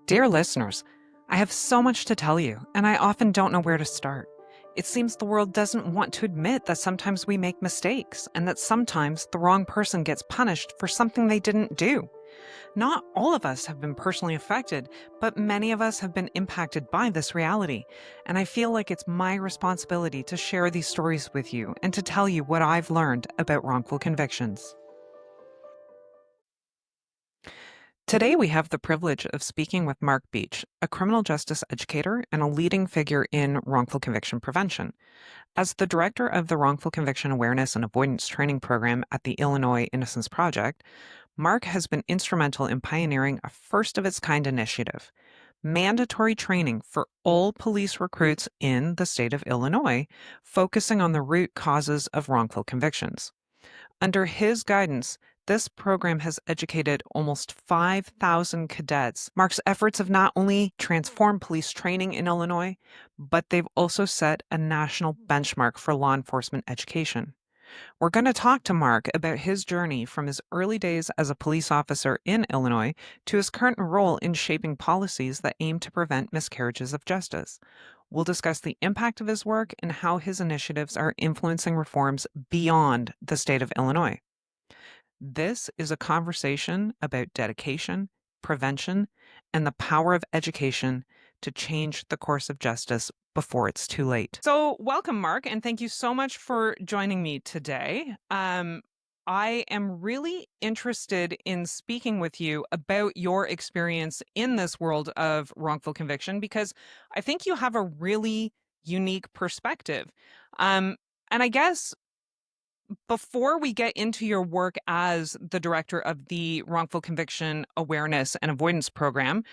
Dear listeners, I have so much to tell you, and I often don't know where to start. It seems the world doesn't want to admit that sometimes we make mistakes, and that sometimes the wrong person gets punished for something they didn't do. Not all of us have been personally affected, but many of us have been impacted by this reality, and I feel like it's my responsibility to share these stories with you and to tell you what I've learned about wrongful convictions. Today, we have the privilege of speaking with Mark Beach, a criminal justice educator and a leading figure in wrongful conviction prevention. As the director of the Wrongful Conviction Awareness and Avoidance Training Program at the Illinois Innocence Project, Mark has been instrumental in pioneering a first of its kind initiative, mandatory training for all police recruits in the state of Illinois, focusing on the root causes of wrongful convictions. Under his guidance, this program has educated almost 5,000 cadets. Mark's efforts have not only transformed police training in Illinois, but they've also set a national benchmark for law enforcement education. We're going to talk to Mark about his journey from his early days as a police officer in Illinois to his current role in shaping policies that aim to prevent miscarriages of justice. We'll discuss the impact of his work and how his initiatives are influencing reforms beyond the state of Illinois. This is a conversation about dedication, prevention, and the power of education to change the course of justice before it's too late. So, welcome, Mark, and thank you so much for joining me today. I am really interested in speaking with you about your experience in this world of wrongful conviction because I think you have a really unique perspective. Um, and I guess before we get into your work as the director of the Wrongful Conviction Awareness and Avoidance Program,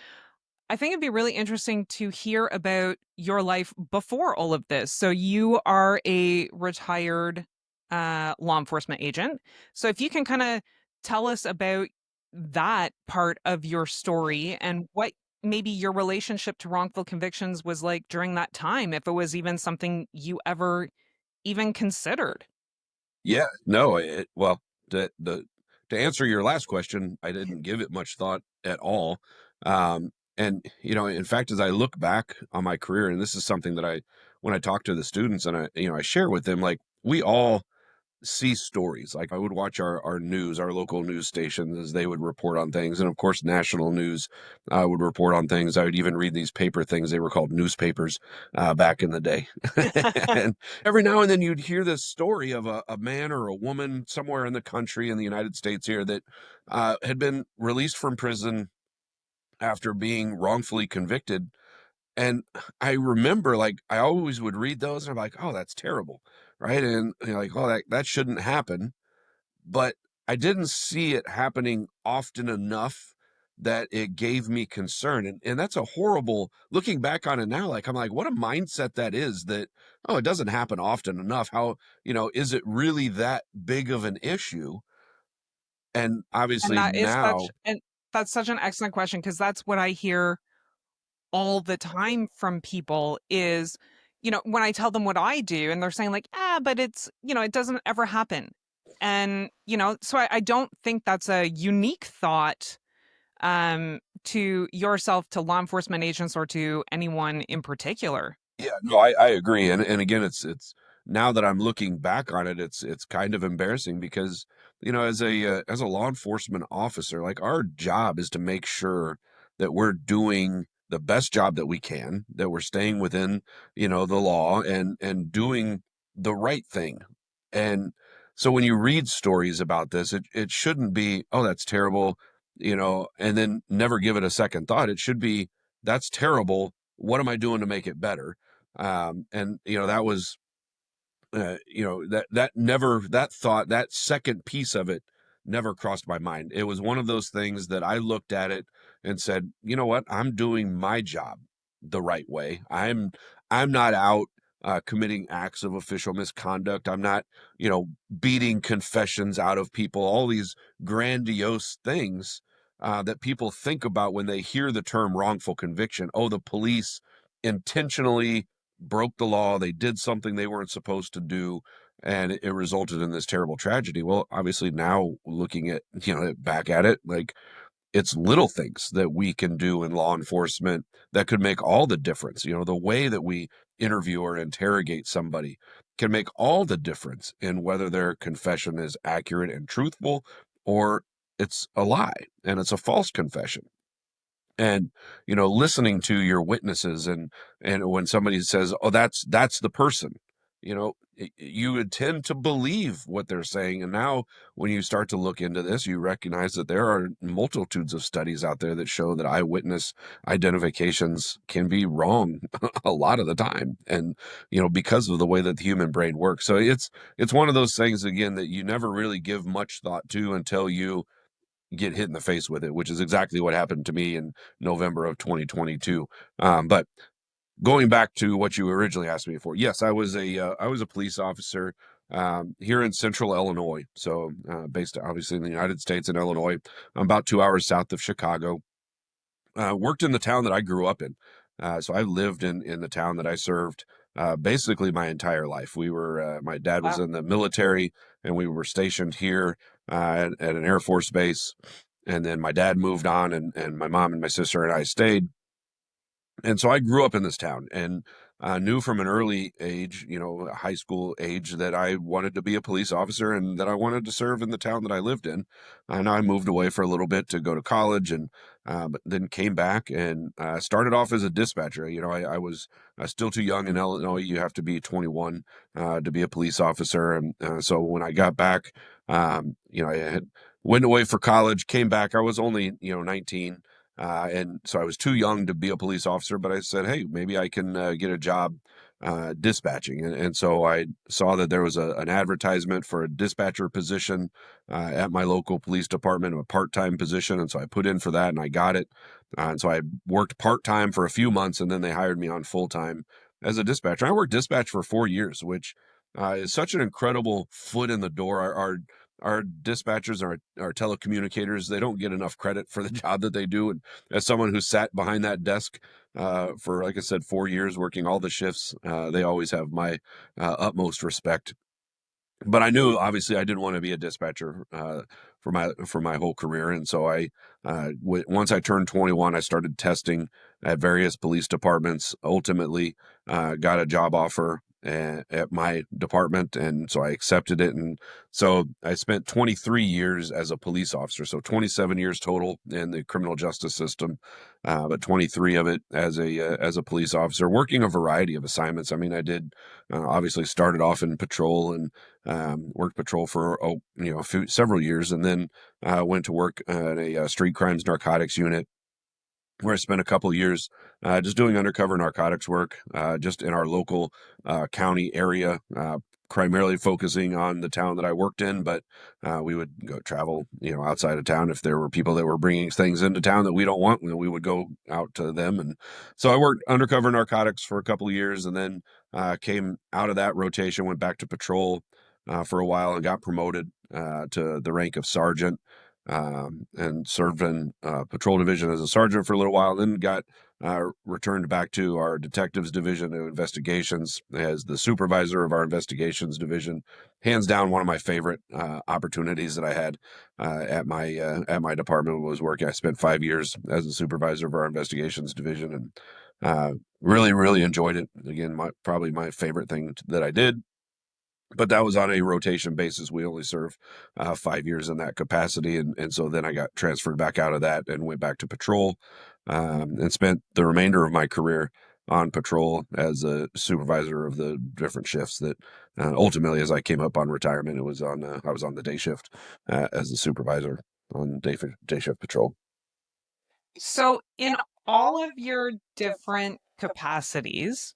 I think it'd be really interesting to hear about your life before all of this. So you are a retired law enforcement agent. So if you can kind of tell us about that part of your story and what maybe your relationship to wrongful convictions was like during that time, if it was even something you ever even considered. Yeah, no, well, to answer your last question, I didn't give it much thought at all. And in fact, as I look back on my career, and this is something that when I talk to the students and I share with them, like we all see stories. Like I would watch our news, our local news stations as they would report on things. And of course, national news would report on things. I would even read these paper things. They were called newspapers back in the day. And every now and then you'd hear this story of a man or a woman somewhere in the country in the United States here that had been released from prison after being wrongfully convicted. And I remember, like, I always would read those and I'm like, oh, that's terrible. Right. And like, oh, that shouldn't happen. But I didn't see it happening often enough that it gave me concern. And that's a horrible, looking back on it now, like, I'm like, what a mindset that is that, oh, it doesn't happen often enough. How, is it really that big of an issue? And And obviously that is now, that's such an excellent question because that's what I hear all the time from people is, when I tell them what I do and they're saying like, but it's, it doesn't ever happen. And, so I don't think that's a unique thought to yourself, to law enforcement agents, or to anyone in particular. yeah, no, I agree. And again, it's now that I'm looking back on it, it's kind of embarrassing because, as a law enforcement officer, like our job is to make sure that we're doing the best job that we can, that we're staying within, the law and doing the right thing. And so when you read stories about this, it shouldn't be, oh, that's terrible, and then never give it a second thought. It should be, that's terrible. What am I doing to make it better? And that was that never, that thought, that second piece of it never crossed my mind. It was one of those things that I looked at it and said, you know what, I'm doing my job the right way. I'm not out committing acts of official misconduct. I'm not, beating confessions out of people, all these grandiose things that people think about when they hear the term wrongful conviction. Oh, the police intentionally broke the law. They did something they weren't supposed to do, and it resulted in this terrible tragedy. Well, obviously now looking at, back at it, like it's little things that we can do in law enforcement that could make all the difference. The way that we interview or interrogate somebody can make all the difference in whether their confession is accurate and truthful, or it's a lie and it's a false confession. And listening to your witnesses, and when somebody says, oh, that's the person, you would tend to believe what they're saying. And now when you start to look into this, you recognize that there are multitudes of studies out there that show that eyewitness identifications can be wrong a lot of the time, and because of the way that the human brain works. So it's one of those things, again, that you never really give much thought to until you get hit in the face with it, which is exactly what happened to me in November of 2022. But going back to what you originally asked me for, yes, I was a police officer here in Central Illinois, so based obviously in the United States in Illinois. I'm about 2 hours south of Chicago. Worked in the town that I grew up in, so I lived in the town that I served basically my entire life. My dad was Wow. in the military, and we were stationed here at an Air Force base. And then my dad moved on, and my mom and my sister and I stayed. And so I grew up in this town, and knew from an early age, high school age, that I wanted to be a police officer and that I wanted to serve in the town that I lived in. And I moved away for a little bit to go to college, and but then came back and started off as a dispatcher. I was still too young in Illinois. You have to be 21 to be a police officer. And so when I got back, I had went away for college, came back. I was only 19, and so I was too young to be a police officer, but I said, hey, maybe I can get a job dispatching. And so I saw that there was an advertisement for a dispatcher position at my local police department, a part-time position. And so I put in for that and I got it. And so I worked part-time for a few months, and then they hired me on full-time as a dispatcher. I worked dispatch for 4 years, which is such an incredible foot in the door. Our dispatchers, our telecommunicators, they don't get enough credit for the job that they do. And as someone who sat behind that desk for, like I said, 4 years, working all the shifts, they always have my utmost respect. But I knew, obviously, I didn't want to be a dispatcher for my whole career. And so once I turned 21, I started testing at various police departments. Ultimately, got a job offer at my department, and so I accepted it. And so I spent 23 years as a police officer, so 27 years total in the criminal justice system, but 23 of it as a police officer, working a variety of assignments. I mean, I did obviously started off in patrol, and worked patrol for several years, and then went to work at a street crimes narcotics unit, where I spent a couple of years just doing undercover narcotics work, just in our local county area, primarily focusing on the town that I worked in. But we would go travel, outside of town. If there were people that were bringing things into town that we don't want, we would go out to them. And so I worked undercover narcotics for a couple of years, and then came out of that rotation, went back to patrol for a while, and got promoted to the rank of sergeant, and served in patrol division as a sergeant for a little while, then got returned back to our detectives division of investigations as the supervisor of our investigations division. Hands down, one of my favorite opportunities that I had at my department was working. I spent 5 years as a supervisor of our investigations division, and really, really enjoyed it. Again, probably my favorite thing that I did. But that was on a rotation basis. We only serve 5 years in that capacity. And so then I got transferred back out of that and went back to patrol, and spent the remainder of my career on patrol as a supervisor of the different shifts that ultimately, as I came up on retirement, I was on the day shift as a supervisor on day shift patrol. So, in all of your different capacities,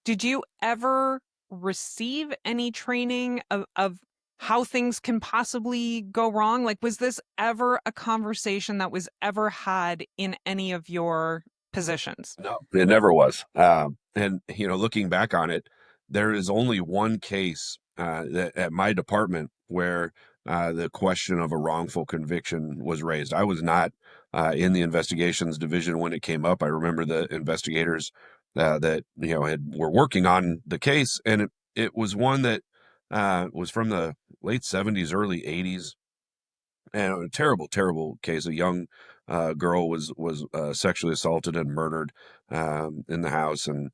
did you ever receive any training of how things can possibly go wrong? Like, was this ever a conversation that was ever had in any of your positions? No, it never was. And looking back on it, there is only one case that at my department where the question of a wrongful conviction was raised. I was not in the investigations division when it came up. I remember the investigators that were working on the case, and it was one that was from the late '70s, early '80s. And a terrible, terrible case. A young girl was sexually assaulted and murdered in the house, and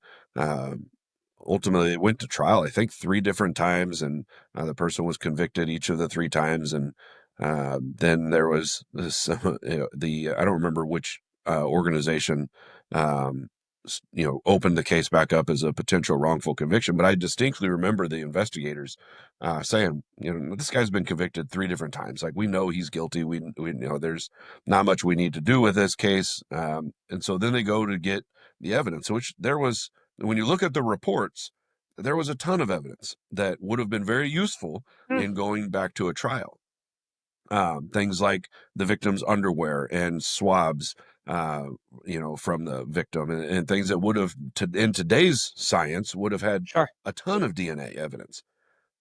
ultimately it went to trial. I think three different times, and the person was convicted each of the three times. And then there was this the I don't remember which organization. Um, Opened the case back up as a potential wrongful conviction. But I distinctly remember the investigators saying, this guy's been convicted three different times. Like, we know he's guilty. We know there's not much we need to do with this case. And so then they go to get the evidence, which there was, when you look at the reports, there was a ton of evidence that would have been very useful Mm, in going back to a trial. Things like the victim's underwear and swabs, uh, from the victim, and things that would have, in today's science, would have had sure. a ton of DNA evidence.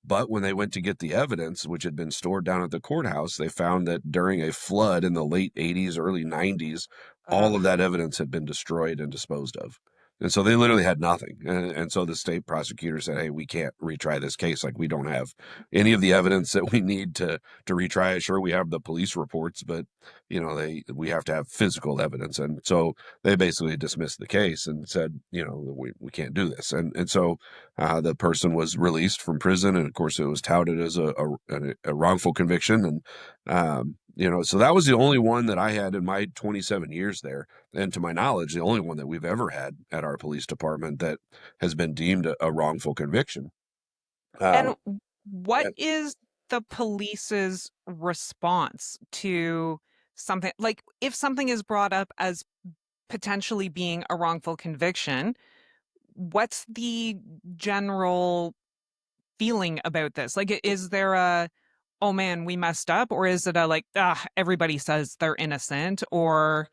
But when they went to get the evidence, which had been stored down at the courthouse, they found that during a flood in the late 80s, early 90s, all of that evidence had been destroyed and disposed of. And so they literally had nothing. And so the state prosecutor said, hey, we can't retry this case. Like, we don't have any of the evidence that we need to retry it. Sure, we have the police reports, but we have to have physical evidence. And so they basically dismissed the case and said, we can't do this. And so the person was released from prison, and of course, it was touted as a wrongful conviction. And so that was the only one that I had in my 27 years there, and to my knowledge, the only one that we've ever had at our police department that has been deemed a wrongful conviction. And Um, what and is the police's response to something like if something is brought up as potentially being a wrongful conviction, what's the general feeling about this? Like, is there a, oh man, we messed up? Or is it a like, ah, everybody says they're innocent? Or,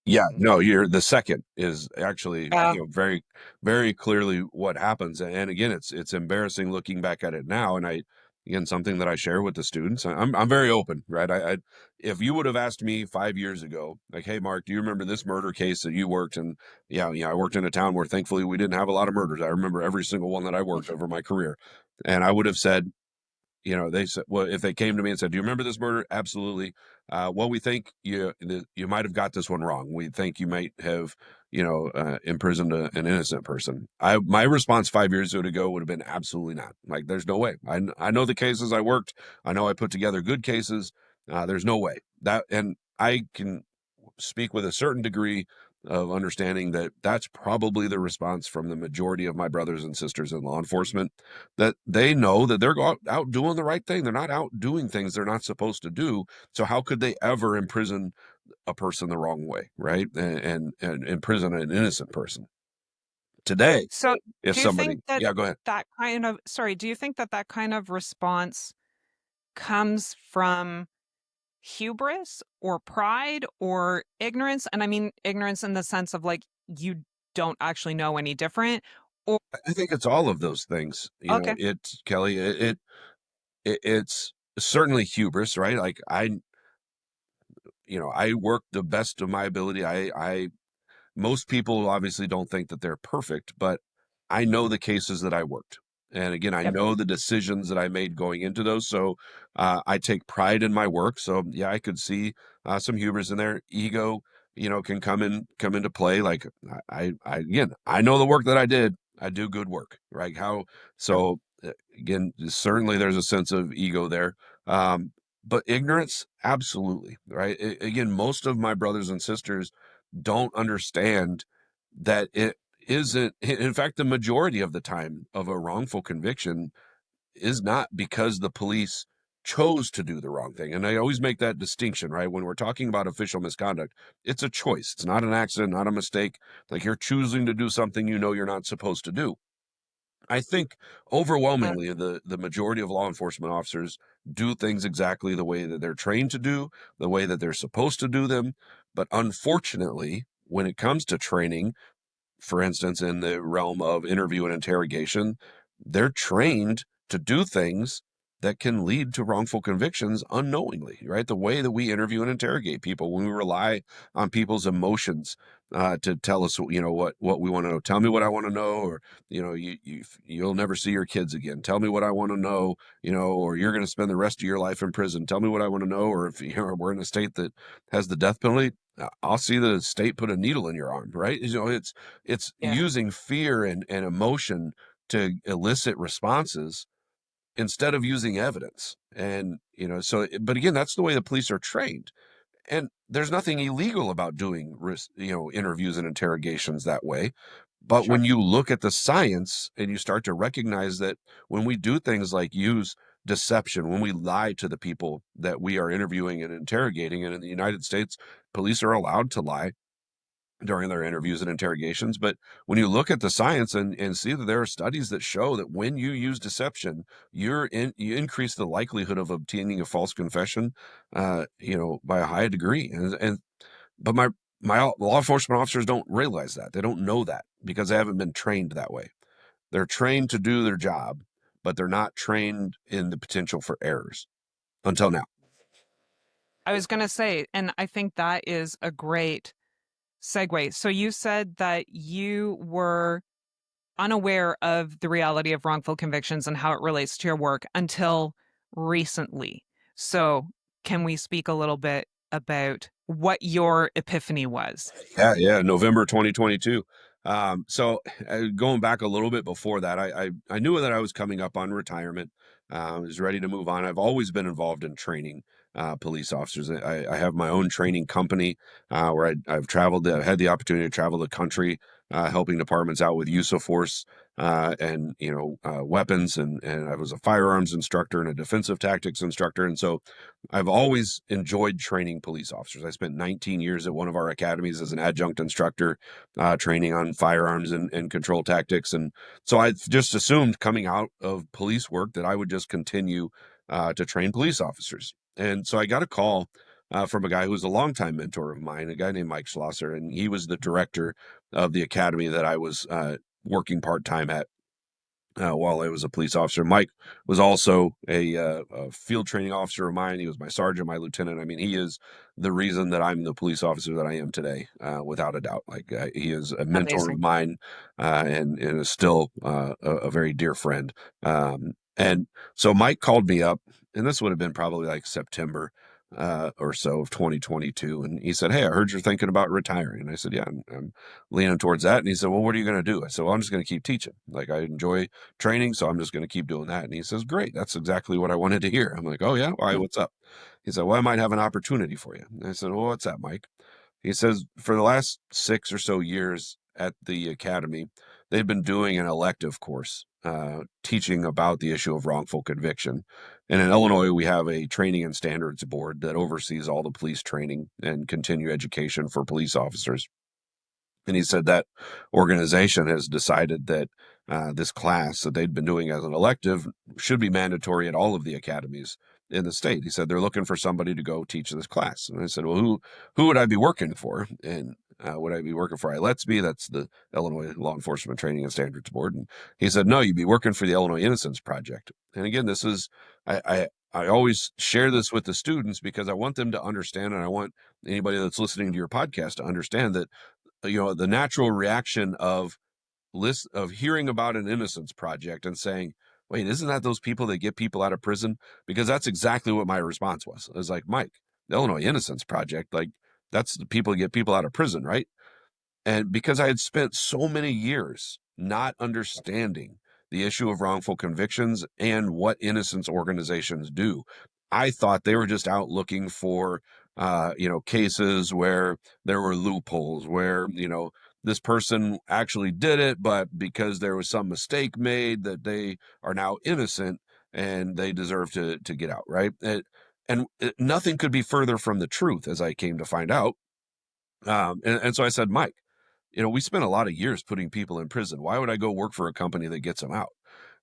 Yeah, no, you're the second is actually, uh, very, very clearly what happens. And again, it's embarrassing looking back at it now. And again, something that I share with the students. I'm very open, right? If you would have asked me 5 years ago, like, hey, Mark, do you remember this murder case that you worked in? Yeah, I worked in a town where thankfully we didn't have a lot of murders. I remember every single one that I worked over my career, and I would have said, they said, well, if they came to me and said, do you remember this murder? Absolutely. Well, we think you might have got this one wrong. We think you might have, imprisoned an innocent person. My response 5 years ago would have been absolutely not. Like, there's no way. I know the cases I worked. I know I put together good cases. There's no way that, and I can speak with a certain degree of understanding that that's probably the response from the majority of my brothers and sisters in law enforcement, that they know that they're out doing the right thing. They're not out doing things they're not supposed to do. So how could they ever imprison a person the wrong way, right? And imprison an innocent person today? so If do you think somebody, that yeah, go ahead. that kind of, sorry, do you think that that kind of response comes from hubris or pride or ignorance? And I mean ignorance in the sense of like you don't actually know any different. Or I think it's all of those things. okay, It's Kelly. It's certainly hubris, right? Like, I work the best of my ability. Most people obviously don't think that they're perfect, but I know the cases that I worked. And again, I yep. know the decisions that I made going into those. So I take pride in my work. So yeah, I could see some hubris in there. Ego, can come into play. Like, again, I know the work that I did. I do good work, right? Yep. So again, certainly there's a sense of ego there. Um, but ignorance, absolutely, right? Again, most of my brothers and sisters don't understand that it isn't, in fact, the majority of the time of a wrongful conviction is not because the police chose to do the wrong thing. And I always make that distinction, right? When we're talking about official misconduct, it's a choice. It's not an accident, not a mistake. Like, you're choosing to do something you're not supposed to do. I think overwhelmingly the majority of law enforcement officers do things exactly the way that they're trained to do, the way that they're supposed to do them. But unfortunately, when it comes to training, for instance, in the realm of interview and interrogation, they're trained to do things that can lead to wrongful convictions unknowingly, right? The way that we interview and interrogate people, when we rely on people's emotions to tell us, what we want to know. Tell me what I want to know, or you'll never see your kids again. Tell me what I want to know, or you're going to spend the rest of your life in prison. Tell me what I want to know, or if we're in a state that has the death penalty, I'll see the state put a needle in your arm, right? It's Yeah. using fear and emotion to elicit responses instead of using evidence. And, but again, that's the way the police are trained. And there's nothing illegal about doing, interviews and interrogations that way. But when Sure. you look at the science and you start to recognize that when we do things like use deception, when we lie to the people that we are interviewing and interrogating, and in the United States, police are allowed to lie during their interviews and interrogations. But when you look at the science and see that there are studies that show that when you use deception, you increase the likelihood of obtaining a false confession, by a high degree. But my law enforcement officers don't realize that. They don't know that because they haven't been trained that way. They're trained to do their job, but they're not trained in the potential for errors until now. I was going to say, and I think that is a great segue. So you said that you were unaware of the reality of wrongful convictions and how it relates to your work until recently. So can we speak a little bit about what your epiphany was? Yeah, November 2022. So going back a little bit before that, I knew that I was coming up on retirement. I was ready to move on. I've always been involved in training police officers. I have my own training company where I've traveled. I had the opportunity to travel the country, helping departments out with use of force and weapons. And I was a firearms instructor and a defensive tactics instructor. And so I've always enjoyed training police officers. I spent 19 years at one of our academies as an adjunct instructor, training on firearms and control tactics. And so I just assumed coming out of police work that I would just continue to train police officers. And so I got a call from a guy who was a longtime mentor of mine, a guy named Mike Schlosser, and he was the director of the academy that I was working part time at while I was a police officer. Mike was also a field training officer of mine. He was my sergeant, my lieutenant. I mean, he is the reason that I'm the police officer that I am today, without a doubt. Like he is a mentor of Amazing. mine, and is still a very dear friend. And so Mike called me up, and this would have been probably like September or so of 2022. And he said, "Hey, I heard you're thinking about retiring." And I said, "Yeah, I'm leaning towards that." And he said, "Well, what are you going to do?" I said, "Well, I'm just going to keep teaching. Like I enjoy training, so I'm just going to keep doing that." And he says, "Great, that's exactly what I wanted to hear." I'm like, "Oh yeah, why? Hmm. What's up?" He said, "Well, I might have an opportunity for you." And I said, "Well, what's that, Mike?" He says, "For the last 6 or so years at the academy, they've been doing an elective course teaching about the issue of wrongful conviction. And in Illinois, we have a training and standards board that oversees all the police training and continue education for police officers." And he said that organization has decided that this class that they'd been doing as an elective should be mandatory at all of the academies in the state. He said they're looking for somebody to go teach this class. And I said, "Well, who would I be working for?" And would I be working for ILETSB? That's the Illinois Law Enforcement Training and Standards Board. And he said, "No, you'd be working for the Illinois Innocence Project." And again, this is I always share this with the students because I want them to understand, and I want anybody that's listening to your podcast to understand that the natural reaction of hearing about an innocence project and saying, "Wait, isn't that those people that get people out of prison?" Because that's exactly what my response was. I was like, "Mike, the Illinois Innocence Project, like that's the people that get people out of prison, right?" And because I had spent so many years not understanding the issue of wrongful convictions and what innocence organizations do, I thought they were just out looking for, cases where there were loopholes, where, this person actually did it, but because there was some mistake made that they are now innocent and they deserve to get out, right? Nothing could be further from the truth, as I came to find out. And so I said, "Mike, we spent a lot of years putting people in prison. Why would I go work for a company that gets them out?"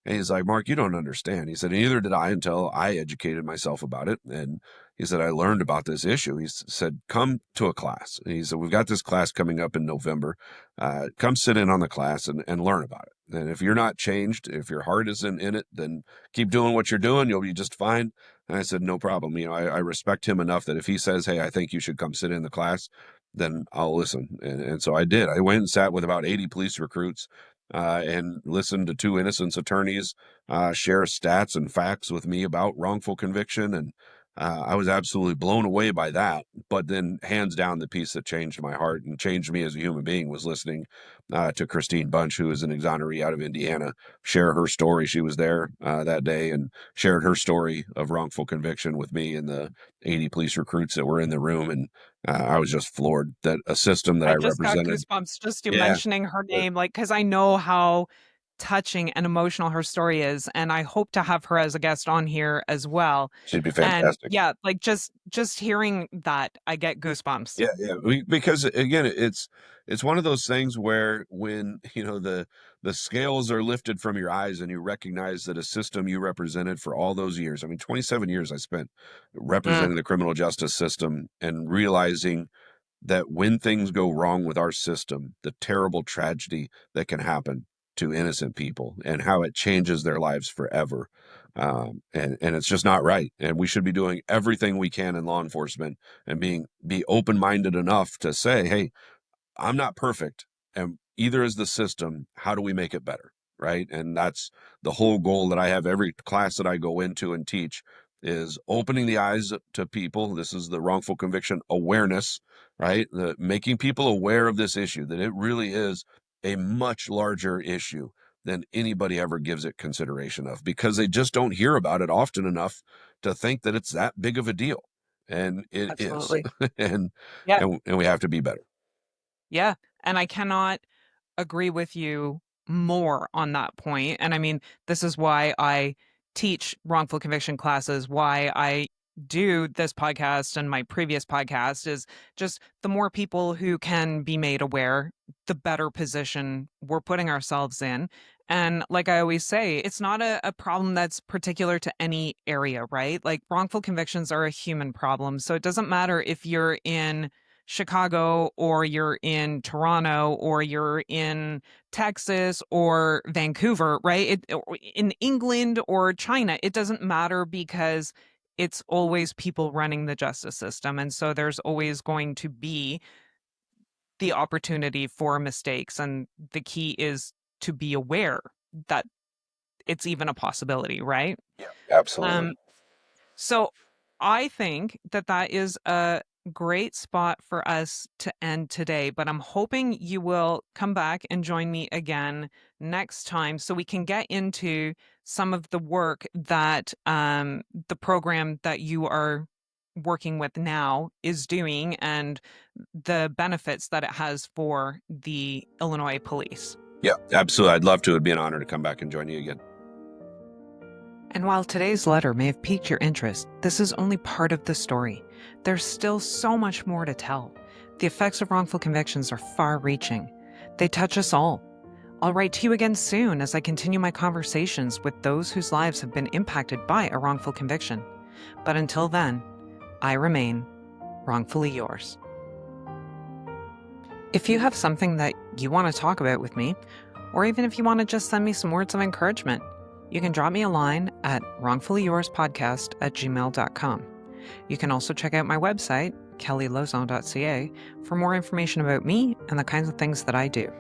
And he's like, "Mark, you don't understand." He said, "Neither did I until I educated myself about it." And he said, "I learned about this issue." Said, "Come to a class." And he said, "We've got this class coming up in November. Come sit in on the class and learn about it." And if you're not changed, if your heart isn't in it, then keep doing what you're doing. You'll be just fine. And I said, no problem. I respect him enough that if he says, hey, I think you should come sit in the class, then I'll listen. And so I did. I went and sat with about 80 police recruits and listened to two innocence attorneys share stats and facts with me about wrongful conviction. And I was absolutely blown away by that. But then, hands down, the piece that changed my heart and changed me as a human being was listening to Christine Bunch, who is an exoneree out of Indiana, share her story. She was there that day and shared her story of wrongful conviction with me and the 80 police recruits that were in the room. And I was just floored that a system that I I just got represented. goosebumps just you Yeah, mentioning her name, like, because I know how touching and emotional her story is, and I hope to have her as a guest on here as well. she'd be And fantastic. yeah, like just hearing that, I get goosebumps. Yeah, yeah. Because again, it's one of those things where when the scales are lifted from your eyes and you recognize that a system you represented for all those years. I mean, 27 years I spent Mm, representing the criminal justice system and realizing that when things go wrong with our system, the terrible tragedy that can happen to innocent people and how it changes their lives forever. And it's just not right. And we should be doing everything we can in law enforcement and be open-minded enough to say, hey, I'm not perfect, and either is the system. How do we make it better? Right. And that's the whole goal that I have every class that I go into and teach is opening the eyes to people. This is the wrongful conviction awareness, right? Making people aware of this issue, that it really is a much larger issue than anybody ever gives it consideration of, because they just don't hear about it often enough to think that it's that big of a deal. And it is. absolutely. and, Yeah. and we have to be better. Yeah. And I cannot agree with you more on that point. And I mean, this is why I teach wrongful conviction classes, why I do this podcast and my previous podcast is just the more people who can be made aware, the better position we're putting ourselves in. And like I always say, it's not a problem that's particular to any area, right? Like wrongful convictions are a human problem. So it doesn't matter if you're in Chicago or you're in Toronto or you're in Texas or Vancouver, right? Or in England or China, it doesn't matter because it's always people running the justice system. And so there's always going to be the opportunity for mistakes. And the key is to be aware that it's even a possibility, right? Yeah, absolutely. Um, So I think that that is a great spot for us to end today, but I'm hoping you will come back and join me again next time so we can get into some of the work that the program that you are working with now is doing and the benefits that it has for the Illinois police. Yeah, absolutely. I'd love to. It'd be an honor to come back and join you again. And while today's letter may have piqued your interest, this is only part of the story. There's still so much more to tell. The effects of wrongful convictions are far reaching. They touch us all. I'll write to you again soon as I continue my conversations with those whose lives have been impacted by a wrongful conviction. But until then, I remain wrongfully yours. If you have something that you want to talk about with me, or even if you want to just send me some words of encouragement, you can drop me a line at wrongfullyyourspodcast@gmail.com. You can also check out my website, kellylozon.ca, for more information about me and the kinds of things that I do.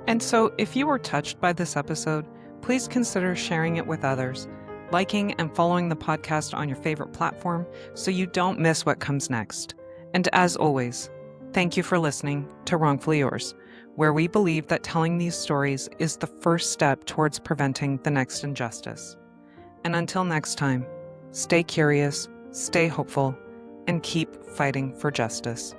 And so, if you were touched by this episode, please consider sharing it with others, liking and following the podcast on your favorite platform so you don't miss what comes next. And as always, thank you for listening to Wrongfully Yours, where we believe that telling these stories is the first step towards preventing the next injustice. And until next time, stay curious, stay hopeful, and keep fighting for justice.